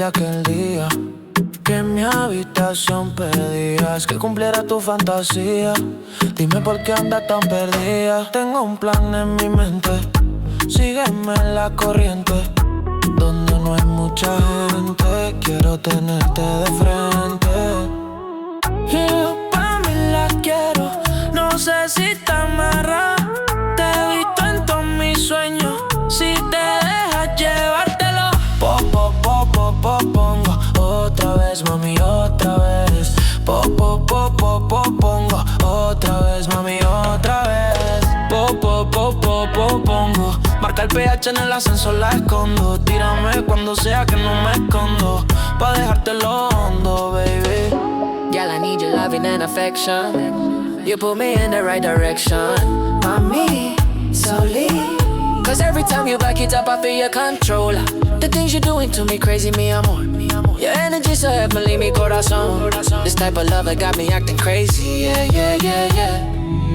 aquel día que en mi habitación pedías que cumpliera tu fantasía. Dime por qué andas tan perdida. Tengo un plan en mi mente, sígueme en la corriente. Donde no hay mucha gente, quiero tenerte de frente. Y yo pa' mí la quiero, no sé si te amarra. Te he visto en todos mis sueños, si te dejas llevártelo. Pongo otra vez, mami, otra vez. Pongo otra vez, mami, otra vez. Pongo. Marca el pH en el ascensor, la escondo. Tírame cuando sea que no me escondo, pa' dejártelo hondo, baby. Girl, I need your loving and affection. You put me in the right direction. Mami, slowly. Cause every time you back it up, I feel your control. The things you're doing to me, crazy, mi amor. Your energy so heavenly, mi corazón. This type of love that got me acting crazy. Yeah, yeah, yeah, yeah.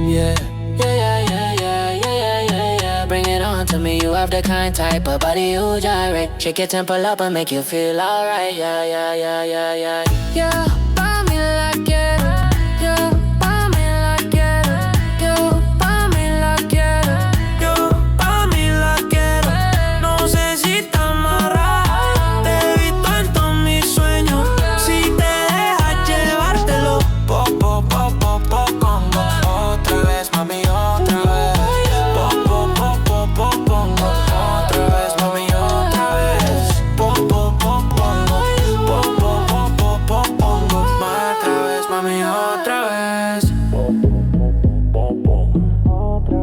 Yeah, yeah, yeah, yeah, yeah, yeah, yeah, yeah. Bring it on to me, you have the kind type of body you gyrate. Shake your temple up and make you feel alright. Yeah, yeah, yeah, yeah, yeah. Yeah, pa' mí la quiero. Yeah, pa' mí la quiero. Yeah, pa' mí la quiero. Yo pa' mí la quiero, no sé si te amarra. Te he visto en todos mis sueños, si te dejas llevártelo. Pongo otra vez, mami, otra vez. Pongo otra vez, mami, otra vez. Pongo otra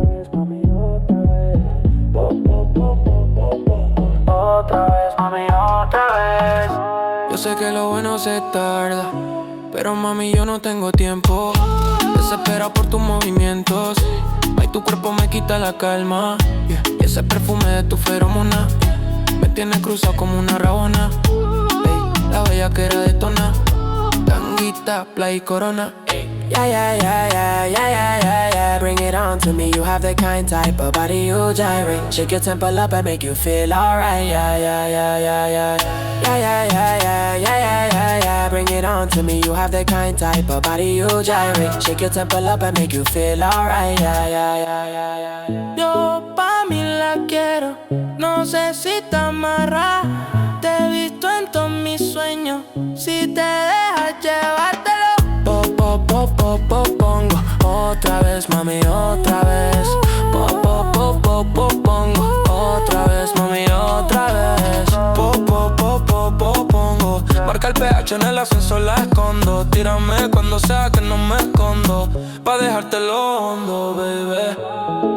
vez, mami, otra vez. Otra vez, mami, otra vez. Yo sé que lo bueno se tarda, pero mami yo no tengo tiempo. Desespera por tus movimientos. Ay, tu cuerpo me quita la calma, yeah. Y ese perfume de tu feromona me tiene cruzado como una rabona. Ey, la bellaquera detona, tanguita, play y corona. Yeah, yeah, yeah, yeah, yeah, yeah, yeah, yeah. Bring it on to me, you have the kind type of body you gyrate. Shake your temple up and make you feel alright. Yeah, yeah, yeah, yeah, yeah. Yeah, yeah, yeah, yeah, yeah, yeah, yeah, yeah. Bring it on to me, you have the kind type of body you gyrate. Shake your temple up and make you feel alright. Yeah, yeah, yeah, yeah, yeah. Yo pa' mí la quiero, no sé si te amarra. Te he visto en todos mis sueños, si te dejas llevártelo. Pongo otra vez, mami, otra vez. Pongo otra vez, mami, otra vez. Pongo. Marca el pH en el ascensor, la escondo. Tírame cuando sea que no me escondo, pa' dejártelo hondo, baby.